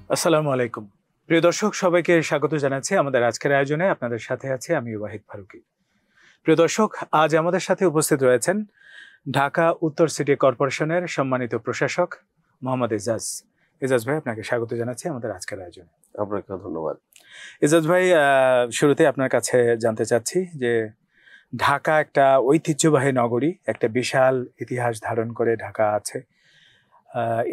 আসসালামু আলাইকুম। প্রিয় দর্শক, সবাইকে স্বাগত জানাচ্ছি আমাদের আজকের আয়োজনে। আপনাদের সাথে আছে আমি ওয়াহিদ ফারুকী। প্রিয় দর্শক, আজ আমাদের সাথে উপস্থিত রয়েছেন ঢাকা উত্তর সিটি কর্পোরেশনের সম্মানিত প্রশাসক মোহাম্মদ এজাজ। এজাজ ভাই, আপনাকে স্বাগত জানাচ্ছি আমাদের আজকের আয়োজনে। আপনাকে ধন্যবাদ। এজাজ ভাই, শুরুতে আপনার কাছে জানতে চাচ্ছি যে ঢাকা একটা ঐতিহ্যবাহী নগরী, একটা বিশাল ইতিহাস ধারণ করে ঢাকা আছে।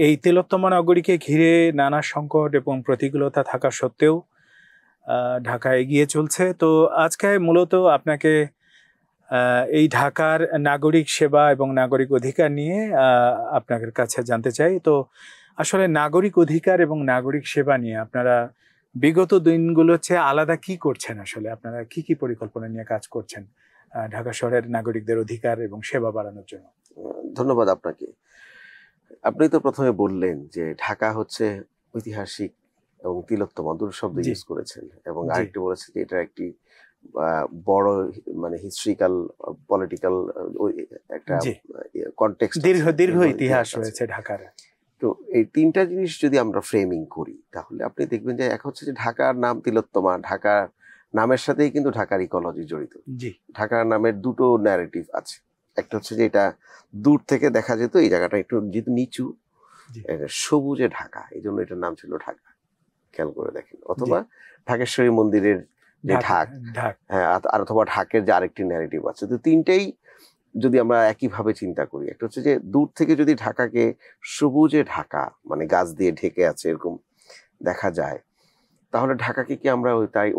এই তিলোত্তমা নগরীকে ঘিরে নানা সংকট এবং প্রতিকূলতা থাকা সত্ত্বেও ঢাকা এগিয়ে চলছে। তো আজকে মূলত আপনাকে এই ঢাকার নাগরিক সেবা এবং নাগরিক অধিকার নিয়ে আপনাদের কাছে জানতে চাই। তো আসলে নাগরিক অধিকার এবং নাগরিক সেবা নিয়ে আপনারা বিগত দিনগুলোর চেয়ে আলাদা কি করছেন? আসলে আপনারা কি কি পরিকল্পনা নিয়ে কাজ করছেন ঢাকা শহরের নাগরিকদের অধিকার এবং সেবা বাড়ানোর জন্য? ধন্যবাদ আপনাকে। আপনি তো প্রথমে বললেন যে ঢাকা হচ্ছে ঐতিহাসিক এবং তিলোত্তমা দুটো শব্দ ইউজ করেছেন, এবং আরেকটি বলেছেন যে এটা একটি বড় মানে হিস্ট্রিক্যাল পলিটিক্যাল একটা কনটেক্সট, দীর্ঘ ইতিহাস রয়েছে ঢাকার। তো এই তিনটা জিনিস যদি আমরা ফ্রেমিং করি তাহলে আপনি দেখবেন যে এক হচ্ছে যে ঢাকার নাম তিলোত্তমা, ঢাকার নামের সাথেই কিন্তু ঢাকার ইকোলজি জড়িত। ঢাকার নামের দুটো ন্যারেটিভ আছে। একটা হচ্ছে যে এটা দূর থেকে দেখা যেত এই জায়গাটা একটু যেহেতু নিচু, সবুজে ঢাকা, এই জন্য এটার নাম ছিল ঢাকা, খেয়াল করে দেখেন। অথবা ঢাকেশ্বরী মন্দিরের যে ঢাক, হ্যাঁ, আর অথবা ঢাকের যে আরেকটি ন্যারেটিভ আছে। তো তিনটেই যদি আমরা একইভাবে চিন্তা করি, একটা হচ্ছে যে দূর থেকে যদি ঢাকাকে সবুজে ঢাকা মানে গাছ দিয়ে ঢেকে আছে এরকম দেখা যায়, তাহলে ঢাকাকে কি আমরা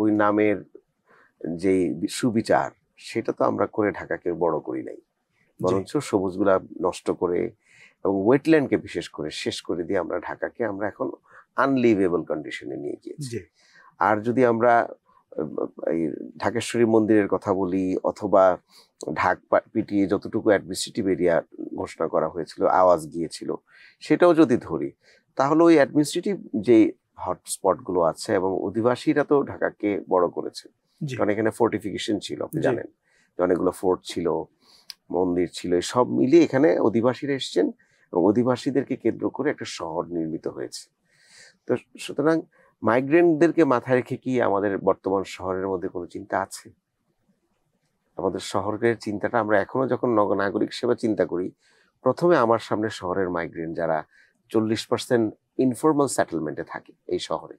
ওই নামের যে সুবিচার সেটা তো আমরা করে ঢাকাকে বড় করি নাই, বরঞ্চ সবুজগুলা নষ্ট করে এবং ওয়েটল্যান্ডকে বিশেষ করে শেষ করে দিয়ে আমরা ঢাকাকে আমরা এখন আনলিভেবল কন্ডিশনে নিয়ে গিয়েছি। আর যদি আমরা এই ঢাকেশ্বরী মন্দিরের কথা বলি অথবা ঢাক পিটিয়ে যতটুকু অ্যাডমিনিস্ট্রেটিভ এরিয়া ঘোষণা করা হয়েছিল, আওয়াজ গিয়েছিল, সেটাও যদি ধরি তাহলে ওই অ্যাডমিনিস্ট্রেটিভ যে হটস্পট গুলো আছে এবং অধিবাসীরা তো ঢাকাকে বড় করেছে, কারণ এখানে ফোর্টিফিকেশন ছিল, আপনি জানেন অনেকগুলো ফোর্ট ছিল, মন্দির ছিল, সব মিলিয়ে এখানে অধিবাসীরা এসছেন এবং অধিবাসীদেরকে কেন্দ্র করে একটা শহর নির্মিত হয়েছে। তো সুতরাং মাইগ্রেন্টদেরকে মাথায় রেখে কি আমাদের বর্তমান শহরের মধ্যে কোনো চিন্তা আছে? আমাদের শহরের চিন্তাটা আমরা এখনো যখন নাগরিক সেবা চিন্তা করি, প্রথমে আমার সামনে শহরের মাইগ্রেন্ট যারা 40% ইনফর্মাল সেটেলমেন্টে থাকে এই শহরে,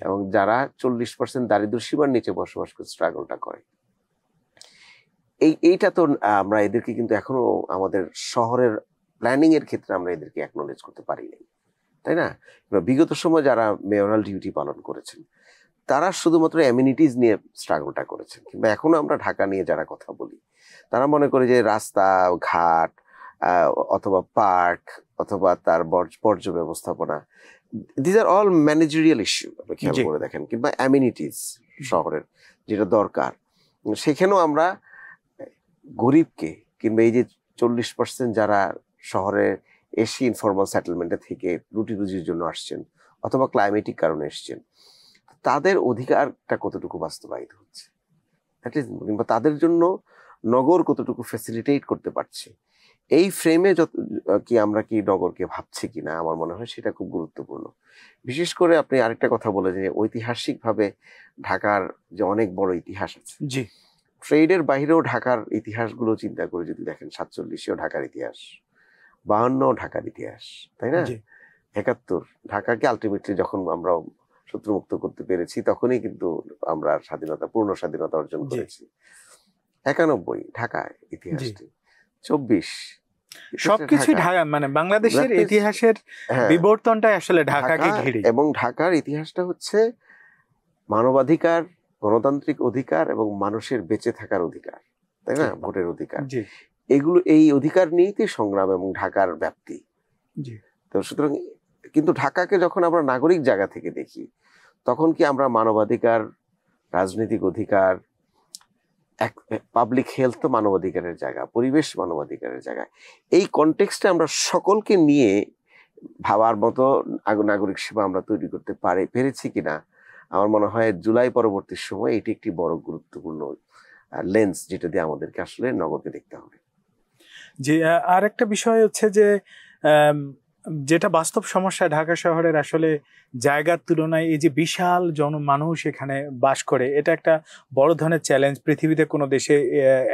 এবং যারা 40% দারিদ্র সীমার নিচে বসবাস করে স্ট্রাগলটা করে, এইটা তো আমরা এদেরকে কিন্তু এখনো আমাদের শহরের প্ল্যানিং এর ক্ষেত্রে আমরা এদেরকে অ্যাকনোলেজ করতে পারি নাই, তাই না? বিগত সময় যারা মেয়রাল ডিউটি পালন করেছেন তারা শুধুমাত্র অ্যামিনিটিস নিয়ে স্ট্রাগলটা করেছেন, কিংবা এখনো আমরা ঢাকা নিয়ে যারা কথা বলি তারা মনে করে যে রাস্তা ঘাট অথবা পার্ক অথবা তার বর্জ্য ব্যবস্থাপনা, this are all managerial issue, আপনি খেয়াল করে দেখেন, কিংবা অ্যামিনিটিস শহরের যেটা দরকার, সেখানেও আমরা গরিবকে কিংবা এই যে 40% যারা শহরে এসে ইনফর্মাল সেটেলমেন্টে থেকে রুটি রুজির জন্য আসছেন অথবা ক্লাইমেটিক কারণে এসছেন, তাদের অধিকারটা কতটুকু বাস্তবায়িত হচ্ছে, কিংবা তাদের জন্য নগর কতটুকু ফ্যাসিলিটেট করতে পারছে, এই ফ্রেমে কি আমরা কি নগরকে ভাবছি কিনা, আমার মনে হয় সেটা খুব গুরুত্বপূর্ণ। বিশেষ করে আপনি আরেকটা কথা বলে যে ঐতিহাসিক ভাবে ঢাকার যে অনেক বড় ইতিহাস আছে, ট্রেডের বাইরেও ঢাকার ইতিহাসগুলো চিন্তা করে যদি দেখেন, 47-এও ঢাকার ইতিহাস, 52 ঢাকার ইতিহাস, তাই না? 71 ঢাকাকে আলটিমেটলি যখন আমরা শত্রুমুক্ত করতে পেরেছি তখনই কিন্তু আমরা পূর্ণ স্বাধীনতা অর্জন করেছি। 91 ঢাকায় ইতিহাসটি, 24 সবকিছু ঢাকা, মানে বাংলাদেশের ইতিহাসের বিবর্তনটাই আসলে ঢাকাকে ঘিরে। এবং ঢাকার ইতিহাসটা হচ্ছে মানবাধিকার, গণতান্ত্রিক অধিকার এবং মানুষের বেঁচে থাকার অধিকার, তাই না? ভোটের অধিকার, এগুলো এই অধিকার নিয়েই তো সংগ্রাম এবং ঢাকার ব্যাপ্তি। তো সুতরাং কিন্তু ঢাকাকে যখন আমরা নাগরিক জায়গা থেকে দেখি, তখন কি আমরা মানবাধিকার, রাজনৈতিক অধিকার, পাবলিক হেলথ তো মানবাধিকারের জায়গা, পরিবেশ মানবাধিকারের জায়গা, এই কনটেক্সটে আমরা সকলকে নিয়ে ভাবার মতো নাগরিক সেবা আমরা তৈরি করতে পেরেছি কিনা, আমার মনে হয় জুলাই পরবর্তী সময় এটি একটি বড় গুরুত্বপূর্ণ লেন্স, যেটা দিয়ে আমাদেরকে আসলে নগরকে দেখতে হবে। যে আর একটা বিষয় হচ্ছে যে যেটা বাস্তব সমস্যা ঢাকা শহরের, আসলে জায়গার তুলনায় এই যে বিশাল মানুষ এখানে বাস করে, এটা একটা বড় ধরনের চ্যালেঞ্জ। পৃথিবীতে কোনো দেশে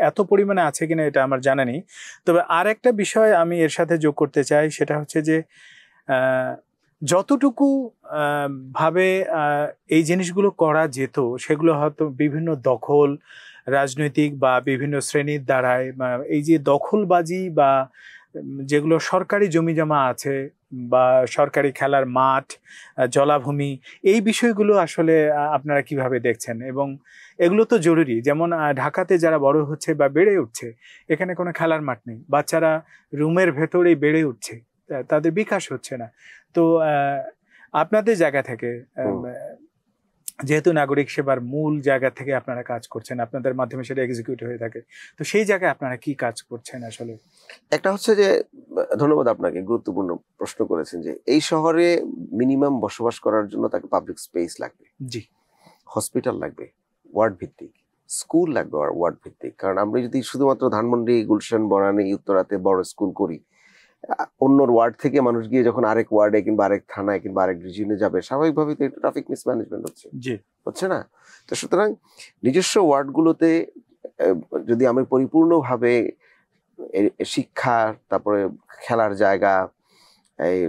এত পরিমাণে আছে কিনা এটা আমার জানা নেই। তবে আর একটা বিষয় আমি এর সাথে যোগ করতে চাই, সেটা হচ্ছে যে যতটুকু ভাবে এই জিনিসগুলো করা যেত, সেগুলো হয়তো বিভিন্ন দখল, রাজনৈতিক বা বিভিন্ন শ্রেণীর দ্বারায়, এই যে দখলবাজি বা যেগুলো সরকারি জমিজমা আছে বা সরকারি খেলার মাঠ, জলাভূমি, এই বিষয়গুলো আসলে আপনারা কিভাবে দেখছেন? এবং এগুলো তো জরুরি। যেমন ঢাকাতে যারা বড় হচ্ছে বা বেড়ে উঠছে, এখানে কোনো খেলার মাঠ নেই, বাচ্চারা রুমের ভেতরেই বেড়ে উঠছে, তাদের বিকাশ হচ্ছে না। তো আপনাদের জায়গা থেকে, যেহেতু নাগরিক সেবার মূল জায়গা থেকে আপনারা কাজ করছেন, আপনাদের মাধ্যমে সেটা এক্সিকিউট হয়ে থাকে, তো সেই জায়গায় আপনারা কি কাজ করছেন আসলে? একটা হচ্ছে যে, ধন্যবাদ আপনাকে, গুরুত্বপূর্ণ প্রশ্ন করেছেন যে এই শহরে মিনিমাম বসবাস করার জন্য তাকে পাবলিক স্পেস লাগবে, জি, হসপিটাল লাগবে ওয়ার্ড ভিত্তিক, স্কুল লাগবে ওয়ার্ড ভিত্তিক। কারণ আমরা যদি শুধুমাত্র ধানমন্ডি, গুলশান, বনানী, উত্তরাতে বড় স্কুল করি, অন্য ওয়ার্ড থেকে মানুষ গিয়ে যখন আরেক ওয়ার্ডে কিংবা আরেক থানায় কিংবা আরেক রিজিয়নে যাবে, স্বাভাবিকভাবেই তো একটু ট্রাফিক মিসম্যানেজমেন্ট হচ্ছে না। তো সুতরাং নিজস্ব ওয়ার্ডগুলোতে যদি আমি পরিপূর্ণভাবে শিক্ষা, তারপরে খেলার জায়গা, এই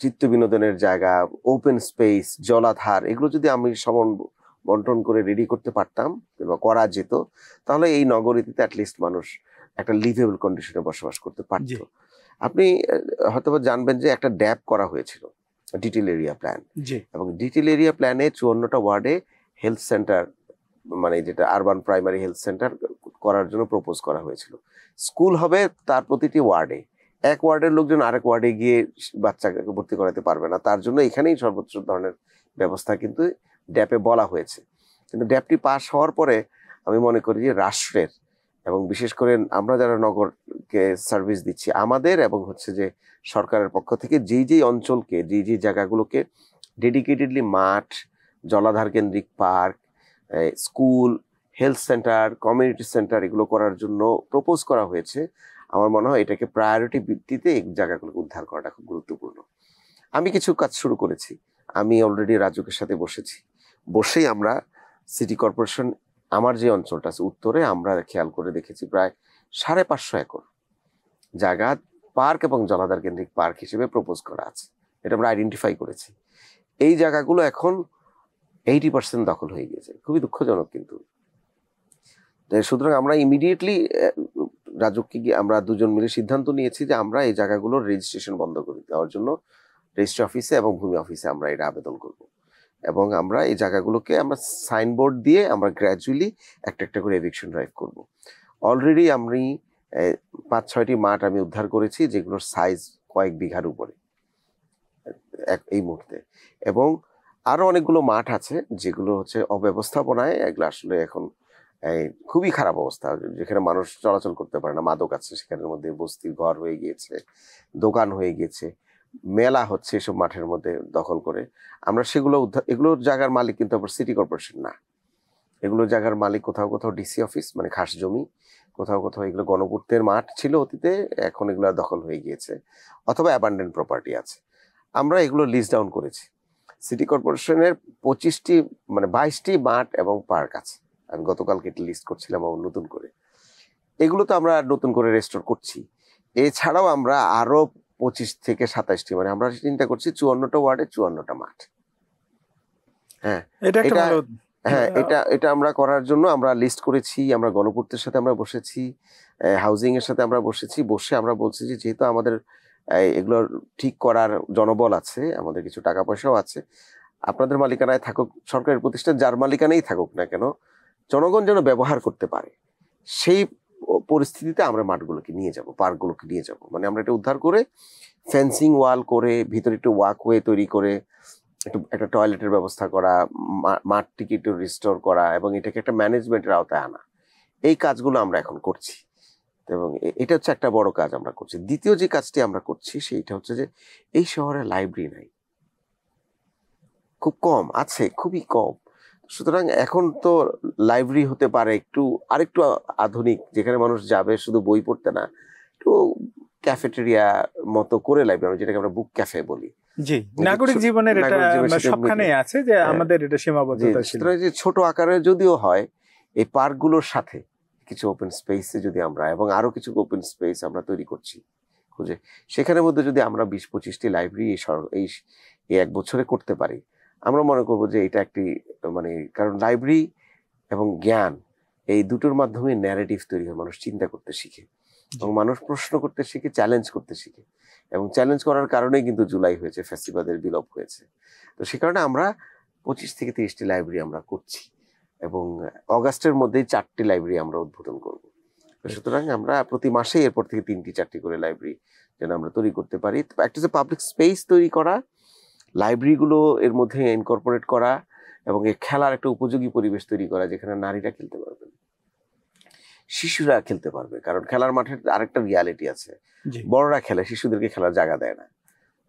চিত্ত বিনোদনের জায়গা, ওপেন স্পেস, জলাধার, এগুলো যদি আমি সমান বন্টন করে রেডি করতে পারতাম কিংবা করা যেত, তাহলে এই নগরীতে অ্যাটলিস্ট মানুষ একটা লিভেবল কন্ডিশনে বসবাস করতে পারত। আপনি হয়তো জানবেন যে একটা ড্যাপ করা হয়েছিল, ডিটেল এরিয়া প্ল্যান, এবং ডিটেল এরিয়া প্ল্যানে 54টা ওয়ার্ডে হেলথ সেন্টার, মানে যেটা আরবান প্রাইমারি হেলথ সেন্টার করার জন্য প্রপোজ করা হয়েছিল। স্কুল হবে তার প্রতিটি ওয়ার্ডে, এক ওয়ার্ডের লোকজন আরেক ওয়ার্ডে গিয়ে বাচ্চাকে ভর্তি করাতে পারবে না, তার জন্য এখানেই সর্বোচ্চ ধরনের ব্যবস্থা কিন্তু ড্যাপে বলা হয়েছে। কিন্তু ড্যাপটি পাস হওয়ার পরে আমি মনে করি যে রাষ্ট্রের, এবং বিশেষ করে আমরা যারা নগরকে সার্ভিস দিচ্ছি, আমাদের এবং হচ্ছে যে সরকারের পক্ষ থেকে যেই অঞ্চলকে, যেই জায়গাগুলোকে ডেডিকেটেডলি মাঠ, জলাধার কেন্দ্রিক park, school, health centre, community centre এগুলো করার জন্য প্রপোজ করা হয়েছে, আমার মনে হয় এটাকে প্রায়োরিটি ভিত্তিতে এই জায়গাগুলোকে উদ্ধার করাটা খুব গুরুত্বপূর্ণ। আমি কিছু কাজ শুরু করেছি, আমি অলরেডি রাজুকের সাথে বসেই আমরা সিটি কর্পোরেশন, আমার যে অঞ্চলটা আছে উত্তরে, আমরা খেয়াল করে দেখেছি প্রায় 550 একর জায়গা পার্ক এবং জলাধার কেন্দ্রিক পার্ক হিসেবে প্রপোজ করা আছে, এটা আমরা আইডেন্টিফাই করেছি। এই জায়গাগুলো এখন 80% দখল হয়ে গেছে, খুবই দুঃখজনক। কিন্তু সুতরাং আমরা ইমিডিয়েটলি রাজুককে গিয়ে আমরা দুজন মিলে সিদ্ধান্ত নিয়েছি যে আমরা এই জায়গাগুলোর রেজিস্ট্রেশন বন্ধ করে দেওয়ার জন্য রেজিস্ট্রি অফিসে এবং ভূমি অফিসে আমরা এটা আবেদন করব, এবং আমরা এই জায়গাগুলোকে আমরা সাইনবোর্ড দিয়ে আমরা গ্র্যাজুয়ালি একটা করে এভিকশন ড্রাইভ করব। অলরেডি আমি 5-6টি মাঠ আমি উদ্ধার করেছি, যেগুলোর সাইজ কয়েক বিঘার উপরে এই মুহূর্তে, এবং আরো অনেকগুলো মাঠ আছে যেগুলো হচ্ছে অব্যবস্থাপনায়, এগুলো আসলে এখন খুবই খারাপ অবস্থা, যেখানে মানুষ চলাচল করতে পারে না, মাদক আছে সেখানের মধ্যে, বস্তির ঘর হয়ে গিয়েছে, দোকান হয়ে গিয়েছে, মেলা হচ্ছে এসব মাঠের মধ্যে দখল করে। আমরা সেগুলো এগুলোর জায়গার মালিক কিন্তু আবার সিটি কর্পোরেশন না, এগুলো জায়গার মালিক কোথাও কোথাও ডিসি অফিস, মানে খাস জমি, কোথাও কোথাও এগুলো গণপূর্তের মাঠ ছিল অতীতে, এখন এগুলো দখল হয়ে গিয়েছে, অথবা অ্যাবান্ডেন্ট প্রপার্টি আছে। আমরা এগুলো লিস্ট ডাউন করেছি। সিটি কর্পোরেশনের 22টি মাঠ এবং পার্ক আছে, আমি গতকালকে একটা লিস্ট করছিলাম নতুন করে, এগুলো তো আমরা নতুন করে রেস্টোর করছি। এছাড়াও আমরা আরো 25 থেকে 27টি, মানে আমরা চিন্তা করছি 54টা ওয়ার্ডে 54টা মাঠ। এটা আমরা করার জন্য আমরা লিস্ট করেছি, আমরা গণপূর্তের সাথে আমরা বসেছি, হাউজিং এর সাথে আমরা বসে আমরা বলছি যে যেহেতু আমাদের এগুলো ঠিক করার জনবল আছে, আমাদের কিছু টাকা পয়সাও আছে, আপনাদের মালিকানায় থাকুক, সরকারের প্রতিষ্ঠান যার মালিকানাই থাকুক না কেন, জনগণ যেন ব্যবহার করতে পারে, সেই পরিস্থিতিতে আমরা মাঠগুলোকে নিয়ে যাব, পার্কগুলোকে নিয়ে যাব। মানে আমরা এটা উদ্ধার করে ফেন্সিং ওয়াল করে, ভিতরে একটু ওয়াকওয়ে তৈরি করে, একটা টয়লেটের ব্যবস্থা করা, মাঠটিকে একটু রিস্টোর করা, এবং এটাকে একটা ম্যানেজমেন্টের আওতায় আনা, এই কাজগুলো আমরা এখন করছি, এবং এটা হচ্ছে একটা বড় কাজ আমরা করছি। দ্বিতীয় যে কাজটি আমরা করছি সেইটা হচ্ছে যে এই শহরে লাইব্রেরি নাই, খুব কম আছে, খুবই কম। সুতরাং এখন তো লাইব্রেরি হতে পারে আরেকটু আধুনিক, যেখানে মানুষ যাবে শুধু বই পড়তে না, একটু ক্যাফেটেরিয়া মতো করে লাইব্রেরি, যেটাকে আমরা বুক ক্যাফে বলি। জি, নাগরিক জীবনের এটা সবখানে আছে যে আমাদের এটা সীমাবদ্ধতা ছিল। যে ছোট আকারে যদিও হয়, এই পার্কগুলোর সাথে কিছু ওপেন স্পেসে যদি আমরা, এবং আরো কিছু ওপেন স্পেস আমরা তৈরি করছি খুঁজে, সেখানের মধ্যে যদি আমরা 20-25টি লাইব্রেরি এই 1 বছরে করতে পারি, আমরা মনে করবো যে এটা একটি মানে, কারণ লাইব্রেরি এবং জ্ঞান এই দুটোর মাধ্যমে ন্যারেটিভ তৈরি হয়, মানুষ চিন্তা করতে শিখে এবং মানুষ প্রশ্ন করতে শিখে, চ্যালেঞ্জ করতে শিখে, এবং চ্যালেঞ্জ করার কারণেই কিন্তু জুলাই হয়েছে, ফ্যাসিবাদের বিলোপ হয়েছে। তো সে কারণে আমরা 25-30টি লাইব্রেরি আমরা করছি, এবং অগাস্টের মধ্যেই 4টি লাইব্রেরি আমরা উদ্বোধন করব। সুতরাং আমরা প্রতি মাসে এরপর থেকে 3-4টি করে লাইব্রেরি যেন আমরা তৈরি করতে পারি। একটা যে পাবলিক স্পেস তৈরি করা, লাইব্রেরিগুলো এর মধ্যে ইনকর্পোরেট করা, এবং এর খেলার একটা উপযোগী পরিবেশ তৈরি করা, যেখানে নারীরা খেলতে পারবেন, শিশুরা খেলতে পারবে। কারণ খেলার মাঠের আরেকটা রিয়ালিটি আছে, বড়রা খেলে, শিশুদেরকে খেলার জায়গা দেয় না।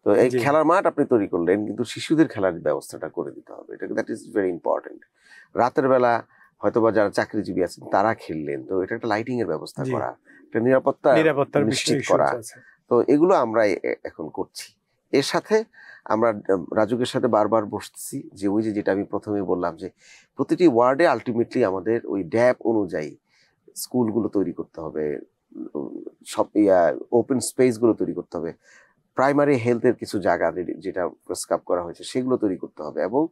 তো এই খেলার মাঠ আপনি তৈরি করলেন, কিন্তু শিশুদের খেলার ব্যবস্থাটা করে দিতে হবে, এটা দ্যাট ইজ ভেরি ইম্পর্টেন্ট। রাতের বেলা হয়তোবা যারা চাকরিজীবী আছেন তারা খেললেন, তো এটা একটা লাইটিং এর ব্যবস্থা করা, একটা নিরাপত্তা নিশ্চিত করা। তো এগুলো আমরা এখন করছি। এর সাথে আমরা রাজুকের সাথে বারবার বসতেছি যে ওই যেটা আমি প্রথমে বললাম, যে প্রতিটি ওয়ার্ডে আলটিমেটলি আমাদের ওই ড্যাপ অনুযায়ী স্কুলগুলো তৈরি করতে হবে, সব ওপেন স্পেস গুলো তৈরি করতে হবে, প্রাইমারি হেলথের কিছু জায়গা যেটা প্রেসক্রাইব করা হয়েছে সেগুলো তৈরি করতে হবে, এবং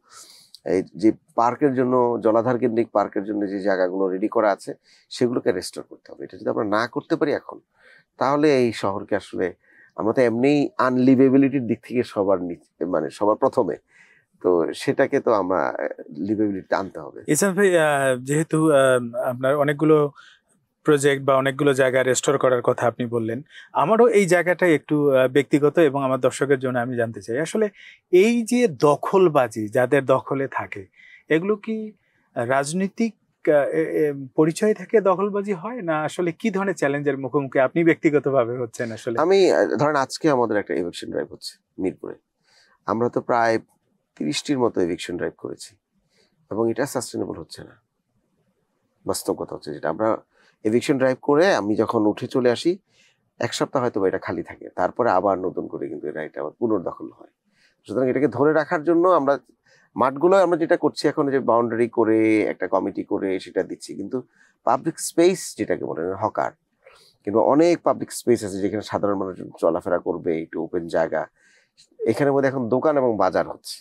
এই যে পার্কের জন্য, জলাধার কেন্দ্রিক পার্কের জন্য যে জায়গাগুলো রেডি করা আছে সেগুলোকে রেস্টোর করতে হবে। এটা যদি আমরা না করতে পারি এখন, তাহলে এই শহরকে আসলে আমরা তো এমনিই আনলিভেবিলিটির দিক থেকে মানে সবার প্রথমে, তো সেটাকে তো আমরা লিভেবিলিটি আনতে হবে। ইসলাম ভাই, যেহেতু আপনার অনেকগুলো প্রজেক্ট বা অনেকগুলো জায়গা রেস্টোর করার কথা আপনি বললেন, আমারও এই জায়গাটা একটু ব্যক্তিগত, এবং আমার দর্শকের জন্য আমি জানতে চাই, আসলে এই যে দখলবাজি যাদের দখলে থাকে, এগুলো কি রাজনৈতিক পরিচয় থেকে দখলবাজি হয়, না আসলে কি ধরনের চ্যালেঞ্জের মুখোমুখি আপনি ব্যক্তিগতভাবে হচ্ছেন? আসলে আমি ধরেন আজকে আমাদের একটা এভিকশন ড্রাইভ হচ্ছে মিরপুরে, আমরা তো প্রায় 30টির মতো এভিকশন ড্রাইভ করেছি, এবং এটা সাস্টেনেবল হচ্ছে না। বাস্তব কথা হচ্ছে যেটা, আমরা এভিকশন ড্রাইভ করে আমি যখন উঠে চলে আসি, 1 সপ্তাহ হয়তো এটা খালি থাকে, তারপরে আবার নতুন করে কিন্তু এটা আবার পুনর্দখল হয়। সুতরাং এটাকে ধরে রাখার জন্য আমরা মাঠগুলো আমরা যেটা করছি এখন, যে বাউন্ডারি করে একটা কমিটি করে সেটা দিচ্ছি, কিন্তু পাবলিক স্পেস যেটাকে বলে হকার, কিন্তু অনেক পাবলিক স্পেস আছে যেখানে সাধারণ মানুষজন চলাফেরা করবে, একটু ওপেন জায়গা, এখানের মধ্যে এখন দোকান এবং বাজার হচ্ছে,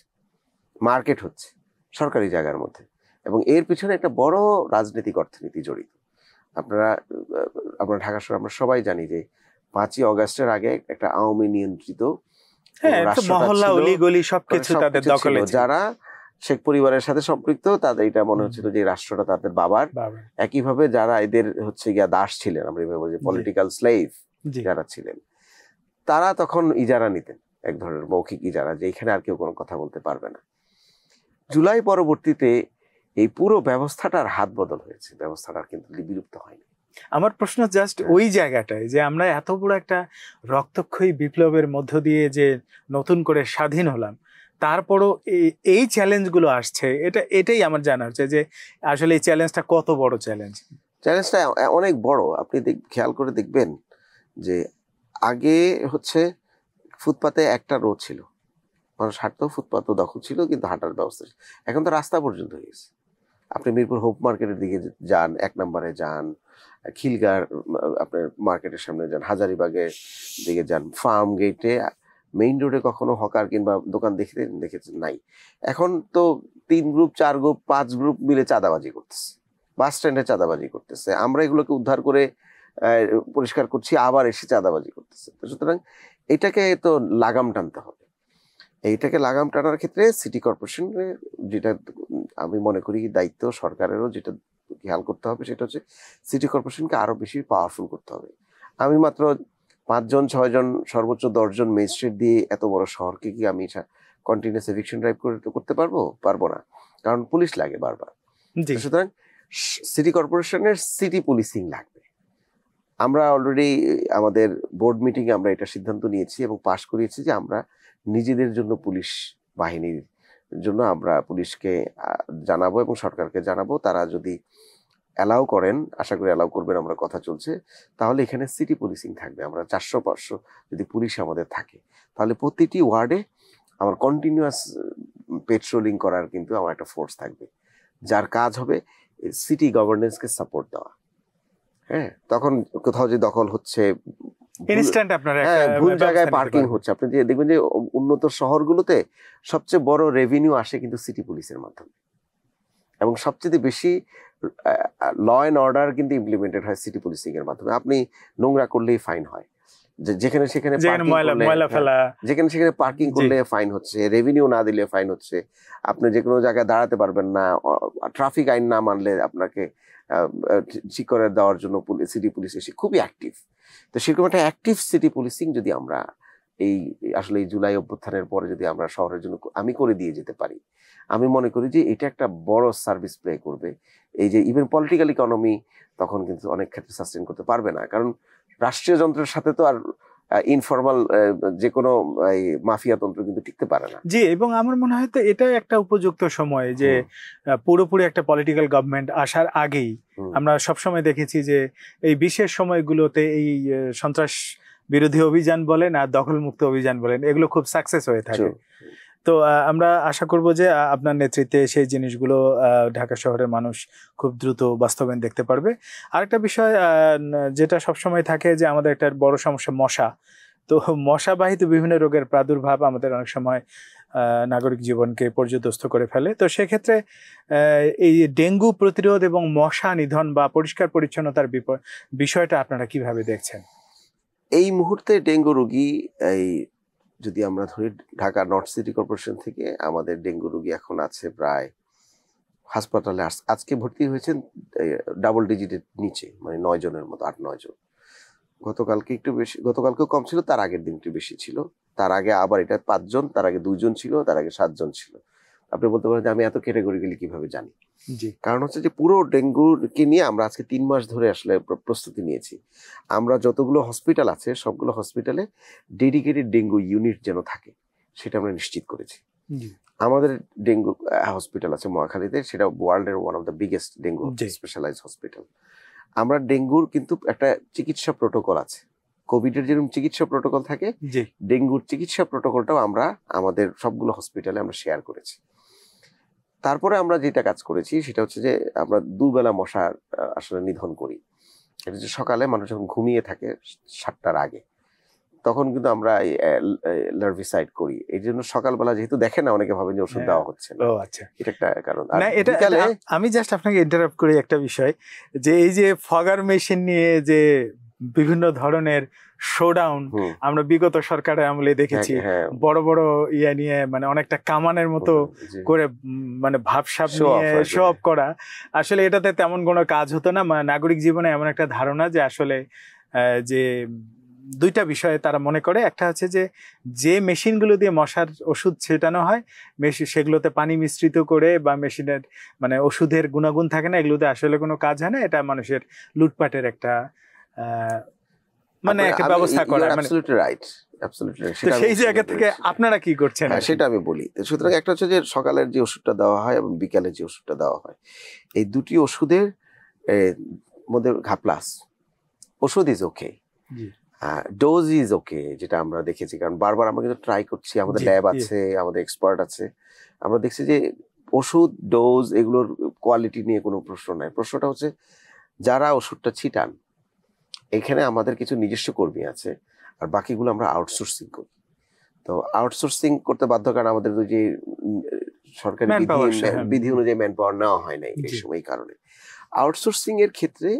মার্কেট হচ্ছে সরকারি জায়গার মধ্যে, এবং এর পিছনে একটা বড় রাজনৈতিক অর্থনীতি জড়িত। আপনারা ঢাকা শহর আমরা সবাই জানি যে 5ই অগাস্টের আগে একটা আওয়ামী নিয়ন্ত্রিত যারা শেখ পরিবারের সাথে সম্পৃক্ত, তাদের এটা মনে হচ্ছিল যে রাষ্ট্রটা তাদের বাবার। একইভাবে যারা এদের হচ্ছে গিয়া দাস ছিলেন, আমরা এভাবে বলি পলিটিক্যাল স্লেভ যারা ছিলেন, তারা তখন ইজারা নিতেন, এক ধরনের মৌখিক ইজারা, যে এখানে আর কেউ কোনো কথা বলতে পারবে না। জুলাই পরবর্তীতে এই পুরো ব্যবস্থাটার হাত বদল হয়েছে, ব্যবস্থাটা কিন্তু বিলুপ্ত হয়নি। আমার প্রশ্ন জাস্ট ওই জায়গাটায়, যে আমরা এত বড় একটা রক্তক্ষয়ী বিপ্লবের মধ্য দিয়ে যে নতুন করে স্বাধীন হলাম, তারপরও এই চ্যালেঞ্জগুলো আসছে, এটাই আমার জানা হচ্ছে যে আসলে এই চ্যালেঞ্জটা কত বড় চ্যালেঞ্জ। চ্যালেঞ্জটা অনেক বড়। আপনি খেয়াল করে দেখবেন যে আগে হচ্ছে ফুটপাতে একটা রো ছিল, মানুষ হাঁটতেও, ফুটপাতও দখল ছিল, কিন্তু হাঁটার ব্যবস্থা ছিল। এখন তো রাস্তা পর্যন্ত হয়ে গেছে। আপনি মিরপুর হোপ মার্কেটের দিকে যান, 1 নম্বরে যান, খিলগাঁর আপনার মার্কেটের সামনে যান, হাজারিবাগের দিকে যান, ফার্ম গেটে, মেইন রোডে কখনো হকার কিংবা দোকান দেখেছেন? নাই। এখন তো 3 গ্রুপ, 4 গ্রুপ, 5 গ্রুপ মিলে চাঁদাবাজি করতেছে, বাস স্ট্যান্ডে চাঁদাবাজি করতেছে। আমরা এগুলোকে উদ্ধার করে পরিষ্কার করছি, আবার এসে চাঁদাবাজি করতেছে। সুতরাং এটাকে তো লাগাম টানতে হবে। এইটাকে লাগাম টানার ক্ষেত্রে সিটি কর্পোরেশনের, যেটা আমি মনে করি দায়িত্ব সরকারেরও, যেটা খেয়াল করতে হবে, সেটা হচ্ছে সিটি কর্পোরেশনকে আরো বেশি পাওয়ারফুল করতে হবে। আমি মাত্র 5 জন 6 জন সর্বোচ্চ 10 জন ম্যাজিস্ট্রেট দিয়ে এত বড় শহরকে কি আমি কন্টিনিউয়াস এভিকশন ড্রাইভ করতে পারবো না, কারণ পুলিশ লাগে বারবার। সুতরাং সিটি কর্পোরেশনের সিটি পুলিশিং লাগবে। আমরা অলরেডি আমাদের বোর্ড মিটিং এ আমরা এটা সিদ্ধান্ত নিয়েছি এবং পাশ করিয়েছি যে আমরা নিজেদের জন্য পুলিশ বাহিনীর জন্য আমরা পুলিশকে জানাবো এবং সরকারকে জানাবো, তারা যদি অ্যালাউ করেন, আশা করি অ্যালাউ করবেন, আমরা কথা চলছে, তাহলে এখানে সিটি পুলিশিং থাকবে। আমরা 400-500 যদি পুলিশ আমাদের থাকে, তাহলে প্রতিটি ওয়ার্ডে আমার কন্টিনিউয়াস পেট্রোলিং করার কিন্তু আমার একটা ফোর্স থাকবে, যার কাজ হবে সিটি গভর্নেন্সকে সাপোর্ট দেওয়া। হ্যাঁ, তখন কোথাও যে দখল হচ্ছে, ভুল জায়গায় পার্কিং হচ্ছে, আপনি যে দেখবেন যে উন্নত শহরগুলোতে সবচেয়ে বড় রেভিনিউ আসে কিন্তু সিটি পুলিশের মাধ্যমে, এবং সবচেয়ে বেশি ল অ্যান্ড অর্ডার কিন্তু ইমপ্লিমেন্টেড হয় সিটি পুলিশিং এর মাধ্যমে। আপনি নোংরা করলেই ফাইন হয়, যেখানে সেখানে যেখানে সেখানে পার্কিং করলে ফাইন হচ্ছে, রেভিনিউ না দিলে ফাইন হচ্ছে, আপনি যে কোনো জায়গায় দাঁড়াতে পারবেন না, ট্রাফিক আইন না মানলে আপনাকে ঠিক করে দেওয়ার জন্য সিটি পুলিশ এসে খুবই অ্যাক্টিভ। তো সেরকম একটা অ্যাক্টিভ সিটি পুলিশিং যদি আমরা এই আসলে এই জুলাই অভ্যুত্থানের পরে যদি আমরা শহরের জন্য আমি করে দিয়ে যেতে পারি, আমি মনে করি যে এটা একটা বড় সার্ভিস প্লে করবে। এই যে ইভেন পলিটিক্যাল ইকোনমি তখন কিন্তু অনেক ক্ষেত্রে সাস্টেন করতে পারবে না, কারণ রাষ্ট্রীয় যন্ত্রের সাথে তো আর ইনফর্মাল যে কোনো মাফিয়া তন্ত্র কিন্তু টিকতে পারে না। জি, এবং আমার মনে হয় তো এটাই একটা উপযুক্ত সময় যে পুরোপুরি একটা পলিটিক্যাল গভর্নমেন্ট আসার আগেই আমরা সবসময় দেখেছি যে এই বিশেষ সময়গুলোতে এই সন্ত্রাস বিরোধী অভিযান বলেন আর দখলমুক্ত অভিযান বলেন, এগুলো খুব সাকসেস হয়ে থাকে। তো আমরা আশা করব যে আপনার নেতৃত্বে সেই জিনিসগুলো ঢাকা শহরের মানুষ খুব দ্রুত বাস্তবায়ন দেখতে পারবে। আরেকটা বিষয় যেটা সবসময় থাকে যে আমাদের একটা বড় সমস্যা মশা। তো মশাবাহিত বিভিন্ন রোগের প্রাদুর্ভাব আমাদের অনেক সময় নাগরিক জীবনকে পর্যদস্ত করে ফেলে। তো সেক্ষেত্রে এই ডেঙ্গু প্রতিরোধ এবং মশা নিধন বা পরিষ্কার পরিচ্ছন্নতার বিষয়টা আপনারা কিভাবে দেখছেন? এই মুহূর্তে ডেঙ্গু রোগী যদি আমরা ধরি ঢাকা নর্থ সিটি কর্পোরেশন থেকে আমাদের ডেঙ্গু রোগী এখন আছে প্রায় হাসপাতালে আজকে ভর্তি হয়েছেন ডাবল ডিজিটের নিচে, মানে 9 জনের মতো, 8-9 জন। গতকালকে একটু বেশি, গতকালকেও কম ছিল, তার আগের দিন একটু বেশি ছিল, তার আগে আবার এটা 5 জন, তার আগে 2 জন ছিল, তার আগে 7 জন ছিল। আপনি বলতে পারেন যে আমি এত ক্যাটাগরিক্যালি কিভাবে জানি? কারণ হচ্ছে যে পুরো ডেঙ্গুকে নিয়ে আমরা আজকে 3 মাস ধরে আসলে প্রস্তুতি নিয়েছি। আমরা যতগুলো হসপিটাল আছে সবগুলো হসপিটালে ডেডিকেটেড ডেঙ্গু ইউনিট যেন থাকে সেটা আমরা নিশ্চিত করেছি। আমাদের ডেঙ্গু হসপিটাল আছে মহাখালীতে, সেটা ওয়ার্ল্ডের one of the biggest dengue specialised hospital. আমরা ডেঙ্গুর কিন্তু একটা চিকিৎসা প্রোটোকল আছে, কোভিডের যেরকম চিকিৎসা প্রোটোকল থাকে, ডেঙ্গুর চিকিৎসা প্রোটোকলটাও আমরা আমাদের সবগুলো হসপিটালে আমরা শেয়ার করেছি। তারপরে আমরা যেটা কাজ করেছি সেটা হচ্ছে যে আমরা 2 বেলা মশার আসলে নিধন করি। এটা যে সকালে মানুষ যখন ঘুমিয়ে থাকে 7টার আগে, তখন কিন্তু আমরা লার্ভিসাইড করি। এই জন্য সকালবেলা যেহেতু দেখে না, অনেকে ভাবেন যে ওষুধ দেওয়া হচ্ছে না। আচ্ছা, এটা একটা কারণ। আমি জাস্ট আপনাকে ইন্টারাপ্ট করি একটা বিষয়, যে এই যে ফগার মেশিন নিয়ে যে বিভিন্ন ধরনের শোডাউন আমরা বিগত সরকারের আমলে দেখেছি, বড় বড় ইয়ে নিয়ে মানে অনেকটা কামানের মতো করে মানে ভাবসাব নিয়ে শো অফ করা, আসলে এটাতে তেমন কোনো কাজ হতো না। নাগরিক জীবনে এমন একটা ধারণা যে আসলে যে দুইটা বিষয়ে তারা মনে করে, একটা হচ্ছে যে মেশিনগুলো দিয়ে মশার ওষুধ ছেটানো হয়, সেগুলোতে পানি মিশ্রিত করে বা মেশিনের মানে ওষুধের গুণাগুণ থাকে না, এগুলোতে আসলে কোনো কাজ হয় না, এটা মানুষের লুটপাটের একটা মানে একটা ব্যবস্থা করা। সেই জায়গা থেকে আপনারা কি করছেন সেটা আমি বলি। সুতরাং একটা হচ্ছে যে সকালের যে ওষুধটা দেওয়া হয় এবং বিকালে যে ওষুধটা দেওয়া হয়, এই দুটি ওষুধের মধ্যে প্লাস ওষুধ is okay, dose is okay, যেটা আমরা দেখেছি। কারণ বারবার আমরা কিন্তু ট্রাই করছি, আমাদের ল্যাব আছে, আমাদের এক্সপার্ট আছে, আমরা দেখছি যে ওষুধ ডোজ এগুলোর কোয়ালিটি নিয়ে কোনো প্রশ্ন নাই। প্রশ্নটা হচ্ছে যারা ওষুধটা ছিটান, এখানে আমাদের কিছু নিজস্ব কর্মী আছে, আর বাকিগুলো আমরা আউটসোর্সিং করি। তো আউটসোর্সিং করতে বাধ্য, কারণ আমাদের যে সরকারি বিধি অনুযায়ী ম্যান পাওয়ার নেওয়া হয় নাই এই সময়। এই কারণে আউটসোর্সিং এর ক্ষেত্রে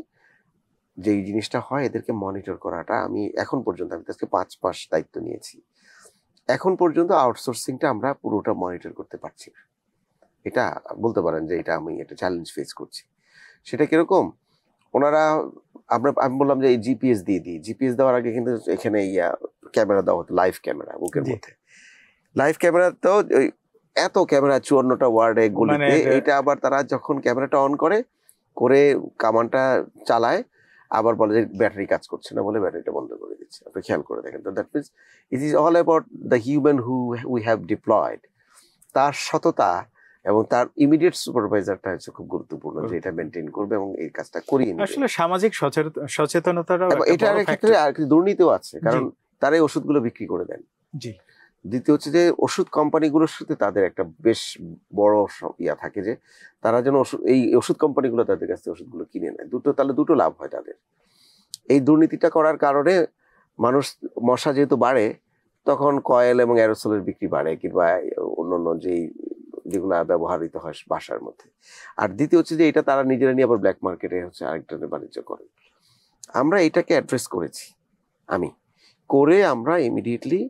যে জিনিসটা হয়, এদেরকে মনিটর করাটা আমি এখন পর্যন্ত, আমি আজকে 5 মাস দায়িত্ব নিয়েছি, এখন পর্যন্ত আউটসোর্সিংটা আমরা পুরোটা মনিটর করতে পারছি না। এটা বলতে পারেন যে এটা আমি একটা চ্যালেঞ্জ ফেস করছি। সেটা কিরকম? ওনারা আমি বললাম যে এই জিপিএস দিয়ে দিই, জিপিএস দেওয়ার আগে কিন্তু এখানে ক্যামেরা দেওয়া হতো, লাইভ ক্যামেরা বুকের মধ্যে, লাইভ ক্যামেরা তো এত ক্যামেরা 54টা ওয়ার্ডে গলিতে, এটা আবার তারা যখন ক্যামেরাটা অন করে কামানটা চালায়, আবার বলে যে ব্যাটারি কাজ করছে না বলে ব্যাটারিটা বন্ধ করে দিচ্ছে। আপনি খেয়াল করে দেখেন। তো that means it is all about the human who we have diploid, তার সততা এবং তার ইমিডিয়েট সুপারভাইজারটা হচ্ছে খুব গুরুত্বপূর্ণ, যে এটা মেনটেন করবে এবং এই কাজটা করিয়ে নেবে। আসলে সামাজিক সচেতনতার এটার ক্ষেত্রে আর কি দুর্নীতিও আছে, কারণ তারা এই ওষুধগুলো বিক্রি করে দেন। জি। দ্বিতীয় হচ্ছে যে ওষুধ কোম্পানিগুলোর সাথে তাদের একটা বেশ বড় ইয়া থাকে, যে তারা যেন এই ওষুধ কোম্পানিগুলো তাদের কাছ থেকে ওষুধগুলো কিনে নেয়, তাহলে দুটো লাভ হয় তাদের। এই দুর্নীতিটা করার কারণে মশা যেহেতু বাড়ে, তখন কয়েল এবং অ্যারোসলের বিক্রি বাড়ে, কিংবা অন্যান্য যেগুলো ব্যবহৃত হয় বাসার মধ্যে। আর দ্বিতীয় হচ্ছে যে এটা তারা নিজেরা নিয়ে আবার ব্ল্যাক মার্কেটে হচ্ছে আরেকজনের বাণিজ্য করেন। আমরা এটাকে অ্যাড্রেস করেছি, আমরা ইমিডিয়েটলি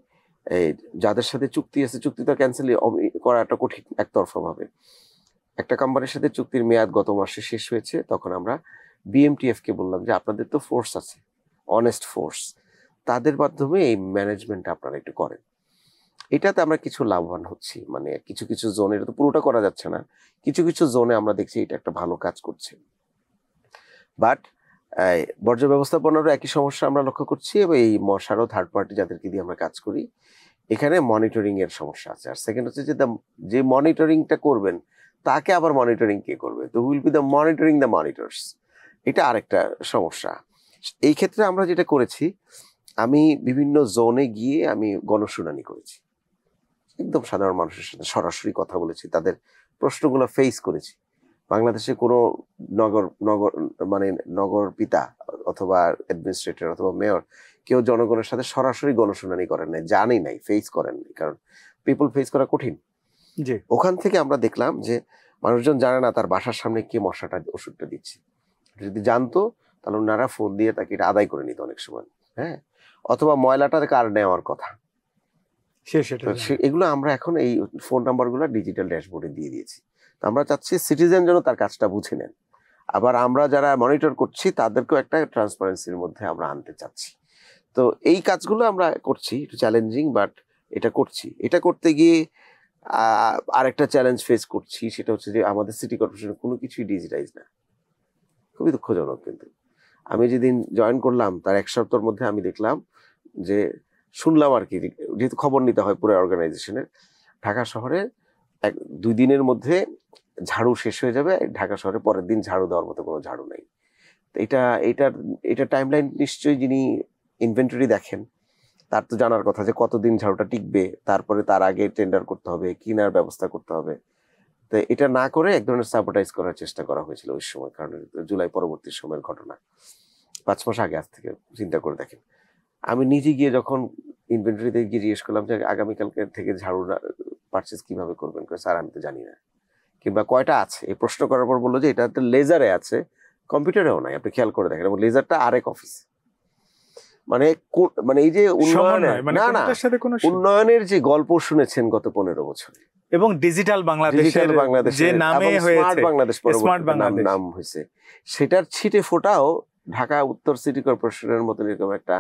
যাদের সাথে চুক্তি আছে, চুক্তিটা ক্যান্সেল করাটা কঠিন একতরফা ভাবে। একটা কোম্পানির সাথে চুক্তির মেয়াদ গত মাসে শেষ হয়েছে, তখন আমরা BMTF কে বললাম যে আপনাদের তো ফোর্স আছে, অনেস্ট ফোর্স, তাদের মাধ্যমে এই ম্যানেজমেন্ট আপনারা একটু করেন। এটাতে আমরা কিছু লাভবান হচ্ছি, মানে কিছু কিছু জোনে, এটা তো পুরোটা করা যাচ্ছে না, কিছু কিছু জোনে আমরা দেখছি এটা একটা ভালো কাজ করছে। বাট বর্জ্য ব্যবস্থাপনারও একই সমস্যা আমরা লক্ষ্য করছি, এবং এই মশারও থার্ড পার্টি যাদেরকে দিয়ে আমরা কাজ করি, এখানে মনিটরিং এর সমস্যা আছে। আর সেকেন্ড হচ্ছে যে মনিটরিংটা করবেন তাকে আবার মনিটরিং কে করবে, তো will be the monitoring the monitors, এটা আরেকটা সমস্যা। এই ক্ষেত্রে আমরা যেটা করেছি, আমি বিভিন্ন জোনে গিয়ে আমি গণশুনানি করেছি, একদম সাধারণ মানুষের সাথে সরাসরি কথা বলেছি, তাদের প্রশ্নগুলো ফেস করেছি। বাংলাদেশে কোনো নগর পিতা অথবা অ্যাডমিনিস্ট্রেটর অথবা মেয়র কেউ জনগণের সাথে সরাসরি গণশুনানি করেন নাই, জানি নাই, ফেস করেন নাই, কারণ পিপল ফেস করা কঠিন। ওখান থেকে আমরা দেখলাম যে মানুষজন জানে না তার বাসার সামনে কে মশাটা ওষুধটা দিচ্ছে। যদি জানতো তাহলে ওনারা ফোন দিয়ে তাকে এটা আদায় করে নিত অনেক সময়, হ্যাঁ, অথবা ময়লাটা কার নেওয়ার কথা, এগুলো আমরা এখন এই ফোন নাম্বারগুলো ডিজিটাল ড্যাশবোর্ডে দিয়ে দিয়েছি। আমরা চাচ্ছি সিটিজেন যেন তার কাজটা বুঝে নেন, আবার আমরা যারা মনিটর করছি তাদেরকেও একটা ট্রান্সপারেন্সির মধ্যে আমরা আনতে চাচ্ছি। তো এই কাজগুলো আমরা করছি, একটু চ্যালেঞ্জিং, বাট এটা করছি। এটা করতে গিয়ে আরেকটা চ্যালেঞ্জ ফেস করছি, সেটা হচ্ছে যে আমাদের সিটি কর্পোরেশনের কোনো কিছুই ডিজিটাইজ না, খুবই দুঃখজনক। কিন্তু আমি যেদিন জয়েন করলাম তার এক সপ্তাহের মধ্যে আমি দেখলাম যে, শুনলাম আর কি, যেহেতু খবর নিতে হয় পুরো অর্গানাইজেশনের, ঢাকা শহরে 2 দিনের মধ্যে ঝাড়ু শেষ হয়ে যাবে, ঢাকা শহরে পরের দিন ঝাড়ু দেওয়ার মতো কোনো ঝাড়ু নাই। এটা টাইমলাইন নিশ্চয়ই যিনি ইনভেন্টরি দেখেন তার তো জানার কথা যে কতদিন ঝাড়ুটা টিকবে, তারপরে তার আগে টেন্ডার করতে হবে, কেনার ব্যবস্থা করতে হবে। তো এটা না করে এক ধরনের সাবোটাইজ করার চেষ্টা করা হয়েছিল ওই সময়, কারণ জুলাই পরবর্তী সময়ের ঘটনা, 5 মাস আগে। আজ থেকে চিন্তা করে দেখেন, আমি নিজে গিয়ে যখন ইনভেন্টরিতে গিয়ে জিজ্ঞেস করলাম যে আগামীকালকে থেকে ঝাড়ু পারচেজ কিভাবে করবেন, স্যার আমি তো জানি না, কিংবা কয়টা আছে, এই প্রশ্ন করার পর বললো যে এটা তো লেজারে আছে, কম্পিউটারেও নাই, আপনি খেয়াল করে দেখেন, এবং লেজারটা আরেক অফিস। মানে এই যে উন্নয়নের যে গল্প শুনেছেন গত 15 বছরে, এবং ডিজিটাল বাংলাদেশের যে নামে হয়েছে, স্মার্ট বাংলাদেশ নাম হয়েছে, সেটার ছিটে ফোটাও ঢাকা উত্তর সিটি কর্পোরেশনের মতো এরকম একটা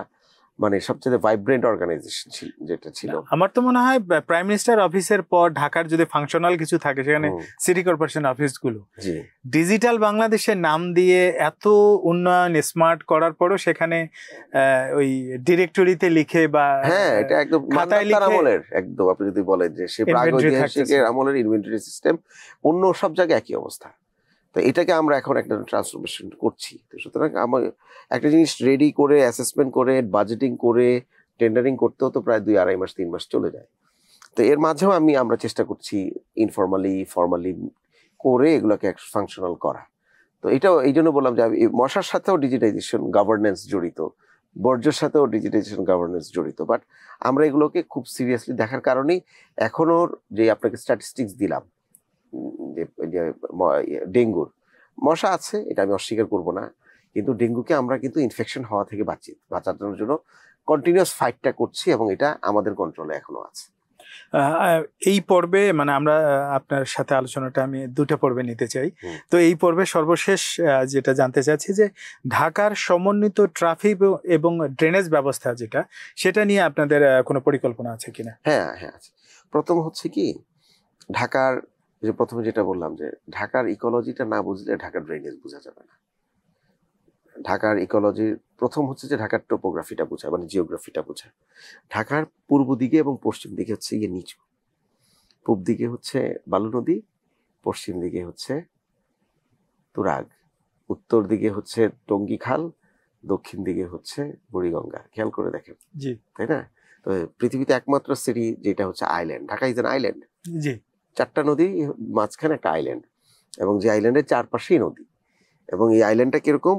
সবচেয়ে ভাইব্রেন্ট অর্গানাইজেশন যেটা ছিল। আমার তো মনে হয় প্রাইম মিনিস্টার অফিসের পর ঢাকার যদি ফাংশনাল কিছু থাকে সেখানে সিটি কর্পোরেশন অফিসগুলো ডিজিটাল বাংলাদেশের নাম দিয়ে এত উন্নয়ন স্মার্ট করার পরও সেখানে ওই ডিরেক্টরিতে লিখে বা এটা একদম মান্দাতার আমলের, একদম আপনি যদি বলেন যে সে প্রাগৈতিহাসিকের আমলের ইনভেন্টরি সিস্টেম, অন্য সব জায়গায় একই অবস্থা। তো এটাকে আমরা এখন একটা ট্রান্সফরমেশন করছি। সুতরাং আমার একটা জিনিস রেডি করে, অ্যাসেসমেন্ট করে, বাজেটিং করে, টেন্ডারিং করতেও তো প্রায় 2-2.5 মাস 3 মাস চলে যায়। তো এর মাঝেও আমরা চেষ্টা করছি ইনফর্মালি ফর্মালি করে এগুলোকে ফাংশনাল করা। তো এটাও এই জন্য বললাম যে মশার সাথেও ডিজিটাইজেশন গভর্নেন্স জড়িত, বর্জ্যের সাথেও ডিজিটাইজেশন গভর্নেন্স জড়িত, বাট আমরা এগুলোকে খুব সিরিয়াসলি দেখার কারণেই এখনো যে আপনাকে স্ট্যাটিস্টিক্স দিলাম যে ডেঙ্গুর মশা আছে, এটা আমি অস্বীকার করব না, কিন্তু ডেঙ্গুকে আমরা কিন্তু ইনফেকশন হওয়া থেকে বাঁচানোর জন্য কন্টিনিউয়াস ফাইটটা করছি, এবং এটা আমাদের কন্ট্রোলে এখনো আছে। এই পর্বে আমরা আপনার সাথে আলোচনাটা আমি 2টা পর্বে নিতে চাই। তো এই পর্বে সর্বশেষ যেটা জানতে চাচ্ছি যে ঢাকার সমন্বিত ট্রাফিক এবং ড্রেনেজ ব্যবস্থা যেটা, সেটা নিয়ে আপনাদের কোনো পরিকল্পনা আছে কিনা? হ্যাঁ আছে। প্রথম হচ্ছে কি, ঢাকার যে প্রথমে যেটা বললাম যে ঢাকার ইকোলজিটা না বুঝলে ঢাকার ড্রেনেজ বোঝা যাবে না। ঢাকার ইকোলজির প্রথম হচ্ছে যে ঢাকার টোপোগ্রাফিটা বোঝায়, জিওগ্রাফিটা বোঝায়। ঢাকার পূর্ব দিকে এবং পশ্চিম দিকে হচ্ছে নিচু, পূব দিকে হচ্ছে বালু নদী, পশ্চিম দিকে হচ্ছে তুরাগ, উত্তর দিকে হচ্ছে টঙ্গী খাল, দক্ষিণ দিকে হচ্ছে বুড়িগঙ্গা। খেয়াল করে দেখেন, জি, তাই না? তো পৃথিবীতে একমাত্র সিটি যেটা হচ্ছে island, Dhaka is an island. জি, 4টা নদী, মাঝখানে একটা আইল্যান্ড, এবং যে আইল্যান্ডের চারপাশেই নদী। এবং এই আইল্যান্ডটা কিরকম,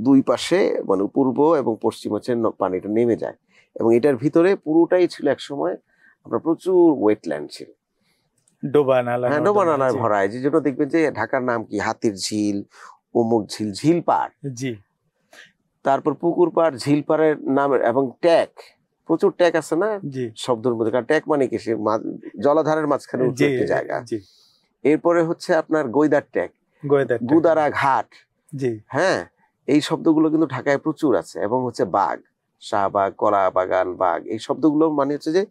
দুই পাশে মানে পূর্ব এবং পশ্চিম হচ্ছে পানিটা নেমে যায়, এবং এটার ভিতরে পুরোটাই ছিল একসময় আপনার প্রচুর ওয়েটল্যান্ড ছিল, ডোবা নালা, হ্যাঁ, ডোবা নালায় ভরায়। যে জন্য দেখবেন যে ঢাকার নাম কি, হাতির ঝিল, অমুক ঝিল, ঝিল পাড়, জি, তারপর পুকুর পাড়, ঝিল পাড়ের নাম, এবং ট্যাক, প্রচুর ট্যাক আছে না জি, শব্দের মধ্যে। কারণ ট্যাক মানে কি, সে জলাধারের মাঝখানে উঁচু একটি জায়গা। জি, এরপরে হচ্ছে আপনার গৈদার ট্যাক, গুদারা ঘাট, জি, হ্যাঁ, এই শব্দগুলো কিন্তু ঢাকায় প্রচুর আছে। এবং হচ্ছে বাগ, শাহবাগ, কলা বাগান, বাগ, এই শব্দগুলো মানে হচ্ছে যে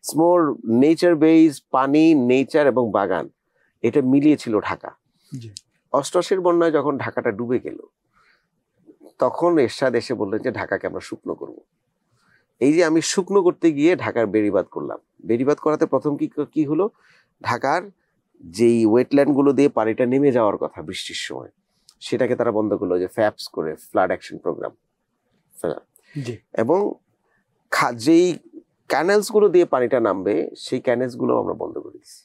স্মল নেচার বেস, পানি, নেচার এবং বাগান, এটা মিলিয়ে ছিল ঢাকা। 88-র বন্যায় যখন ঢাকাটা ডুবে গেল, তখন এরশাদ এসে বললেন যে ঢাকাকে আমরা শুকনো করব। এই যে আমি শুকনো করতে গিয়ে ঢাকার বেড়িবাঁধ করলাম। বেড়িবাঁধ করাতে প্রথম কি হলো, ঢাকার যেই ওয়েটল্যান্ড গুলো দিয়ে পানিটা নেমে যাওয়ার কথা বৃষ্টির সময়, সেটাকে তারা বন্ধ করলো, যে ফ্যাপস করে, ফ্লাড অ্যাকশন প্রোগ্রাম। এবং যেই ক্যানেলস গুলো দিয়ে পানিটা নামবে, সেই ক্যানেলস গুলো আমরা বন্ধ করে দিচ্ছি।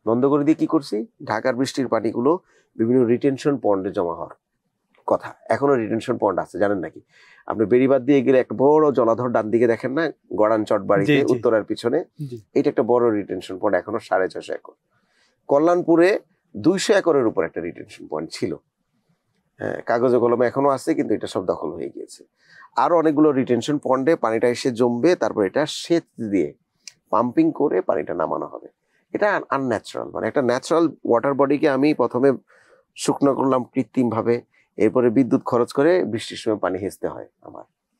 বন্ধ করে দিয়ে কি করছি, ঢাকার বৃষ্টির পানিগুলো বিভিন্ন রিটেনশন পন্ডে জমা হওয়ার কথা। এখনো রিটেনশন পন্ড আছে, জানেন নাকি? আপনি বেড়িবাঁধ দিয়ে গেলে একটা বড় জলাধর ডান দিকে দেখেন না, গড়ান চটবাড়িতে উত্তরার পিছনে, এটা একটা বড় রিটেনশন পন্ড, এখনো 650 একর। কল্যাণপুরে 200 একরের উপর একটা রিটেনশন পয়েন্ট ছিল, হ্যাঁ, কাগজে কলমে এখনো আছে, কিন্তু এটা সব দখল হয়ে গিয়েছে। আরো অনেকগুলো রিটেনশন পন্ডে পানিটা এসে জমবে, তারপর এটা সেচ দিয়ে পাম্পিং করে পানিটা নামানো হবে। এটা আনন্যাচারাল, মানে একটা ন্যাচারাল ওয়াটার বডিকে আমি প্রথমে শুকনো করলাম কৃত্রিম ভাবে, এরপরে বিদ্যুৎ খরচ করে বৃষ্টির সময় পানি হেঁচতে হয়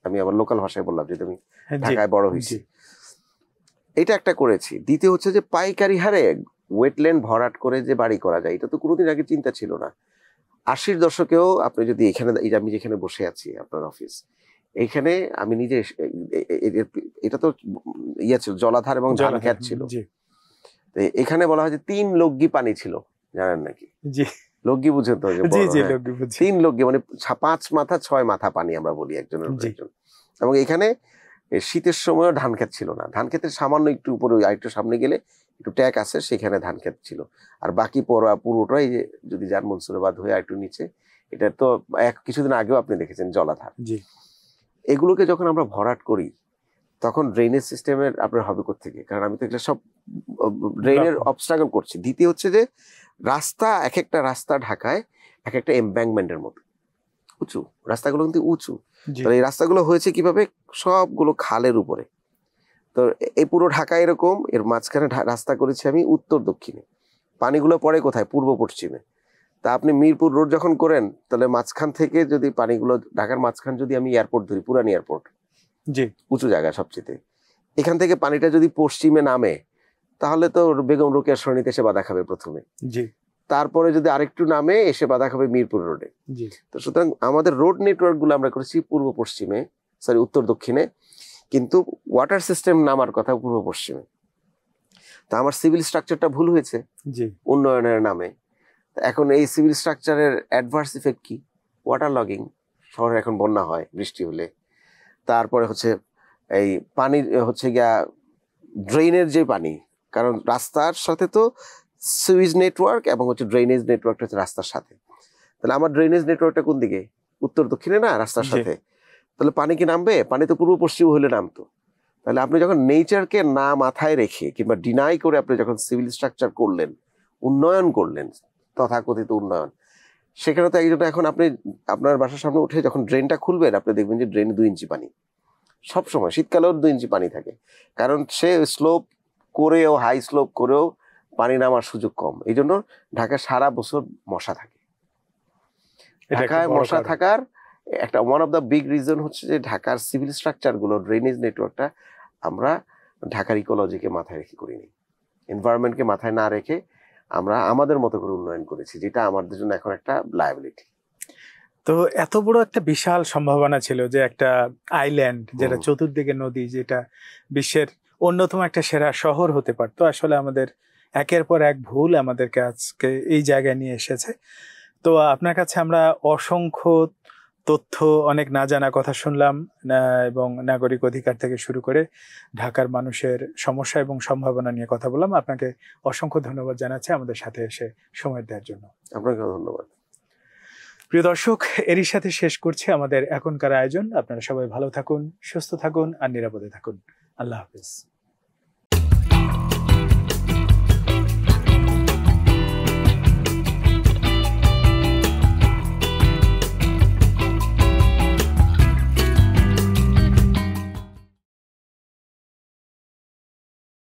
আমি আমার লোকাল ভাষায় বললাম, যেহেতু আমি ঢাকায় বড় হয়েছি। এটা একটা করেছি। দ্বিতীয় হচ্ছে যে পাইকারি হারে ওয়েটল্যান্ড ভরাট করে যে বাড়ি করা যায়, এটা তো কোনোদিন আগে চিন্তা ছিল না। 80-র দশকেও আপনি যদি এখানে, আমি যেখানে বসে আছি আপনার অফিস, এইখানে আমি নিজে, এটা তো ইয়ে ছিল, জলাধার এবং ধান ক্ষেত ছিল। এখানে বলা হয় যে 3 লগ্গি পানি ছিল, জানেন নাকি? লগ্গি বুঝেন তো? 3 লগ্গি মানে 5 মাথা 6 মাথা পানি আমরা বলি একজনের উপর একজন। এবং এখানে শীতের সময়ও ধান ক্ষেত ছিল না, ধান ক্ষেতের সামান্য একটু উপরে, আরেকটু সামনে গেলে একটু ট্যাক আছে, সেখানে ধান ক্ষেত ছিল। আর বাকি পুরোটাই যদি যান মনসুরাবাদ হয়ে একটু নিচে, এটা তো কিছুদিন আগেও আপনি দেখেছেন জলাধার। এগুলোকে যখন আমরা ভরাট করি, তখন ড্রেনেজ সিস্টেমের আপনার হবে কোত্থেকে? কারণ আমি তো এগুলো সব ড্রেনের অবস্ট্রাগল করছি। দ্বিতীয় হচ্ছে যে রাস্তা, এক একটা রাস্তা ঢাকায় এক একটা এমব্যাঙ্কমেন্টের মতো উঁচু, রাস্তাগুলো কিন্তু উঁচু। তো এই রাস্তাগুলো হয়েছে কিভাবে? সবগুলো খালের উপরে। তো এই পুরো ঢাকা এরকম, এর মাঝখানে রাস্তা করেছি আমি উত্তর দক্ষিণে। পানিগুলো পড়ে কোথায়? পূর্ব পশ্চিমে। তা আপনি মিরপুর রোড যখন করেন, তাহলে মাঝখান থেকে যদি পানিগুলো, ঢাকার মাঝখান যদি আমি এয়ারপোর্ট ধরি, পুরান এয়ারপোর্ট, উঁচু জায়গা সবচেয়ে, এখান থেকে পানিটা যদি পশ্চিমে নামে, তাহলে তো বেগম রোকেয়া সরণিতে এসে বাধা খাবে প্রথমে, তারপরে যদি আরেকটু নামে এসে বাধা খাবে মিরপুর রোডে। তো সুতরাং আমাদের রোড নেটওয়ার্ক গুলো আমরা করেছি পূর্ব পশ্চিমে, উত্তর দক্ষিণে, কিন্তু ওয়াটার সিস্টেম নামার কথা পূর্ব পশ্চিমে। তা আমার সিভিল স্ট্রাকচারটা ভুল হয়েছে উন্নয়নের নামে। এখন এই সিভিল স্ট্রাকচারের অ্যাডভার্স ইফেক্ট কি? Water logging. শহরে এখন বন্যা হয় বৃষ্টি হলে। তারপরে হচ্ছে এই পানি হচ্ছে গিয়া ড্রেনের যে পানি, কারণ রাস্তার সাথে তো সুইজ নেটওয়ার্ক এবং হচ্ছে ড্রেনেজ নেটওয়ার্কটা হচ্ছে রাস্তার সাথে। তাহলে আমার ড্রেনেজ নেটওয়ার্কটা কোন দিকে? উত্তর দক্ষিণে না, রাস্তার সাথে। তাহলে পানি কি নামবে? পানি তো পূর্ব পশ্চিম হলে নামতো। তাহলে আপনি যখন নেচারকে না মাথায় রেখে কিংবা ডিনাই করে আপনি যখন সিভিল স্ট্রাকচার করলেন, উন্নয়ন করলেন, তথাকথিত উন্নয়ন, সেখানে তো একজন, এখন আপনি আপনার বাসার সামনে উঠে যখন ড্রেনটা খুলবেন, আপনি দেখবেন যে ড্রেনে 2 ইঞ্চি পানি সবসময়, শীতকালেও 2 ইঞ্চি পানি থাকে। কারণ সে স্লোপ করেও, হাই স্লোপ করেও পানি নামার সুযোগ কম। এই জন্য ঢাকায় সারা বছর মশা থাকে। ঢাকায় মশা থাকার একটা one of the big reason হচ্ছে যে ঢাকার সিভিল স্ট্রাকচার গুলো, ড্রেনেজ নেটওয়ার্কটা আমরা ঢাকার ইকোলজিকে মাথায় রেখে করিনি, এনভায়রনমেন্টকে মাথায় না রেখে আমরা আমাদের মতো করে উন্নয়ন করেছি, যেটা আমাদের জন্য এখন একটা লায়াবিলিটি। তো এত বড় একটা বিশাল সম্ভাবনা ছিল যে একটা আইল্যান্ড, যেটা চতুর্দিকে নদী, যেটা বিশ্বের অন্যতম একটা সেরা শহর হতে পারতো, আসলে আমাদের একের পর এক ভুল আমাদেরকে আজকে এই জায়গায় নিয়ে এসেছে। তো আপনার কাছে আমরা অসংখ্য তথ্য, অনেক না জানা কথা শুনলাম, এবং নাগরিক অধিকার থেকে শুরু করে ঢাকার মানুষের সমস্যা এবং সম্ভাবনা নিয়ে কথা বললাম। আপনাকে অসংখ্য ধন্যবাদ জানাচ্ছি আমাদের সাথে এসে সময় দেওয়ার জন্য। আপনাকে ধন্যবাদ। প্রিয় দর্শক, এরই সাথে শেষ করছি আমাদের এখনকার আয়োজন। আপনারা সবাই ভালো থাকুন, সুস্থ থাকুন আর নিরাপদে থাকুন। আল্লাহ হাফেজ।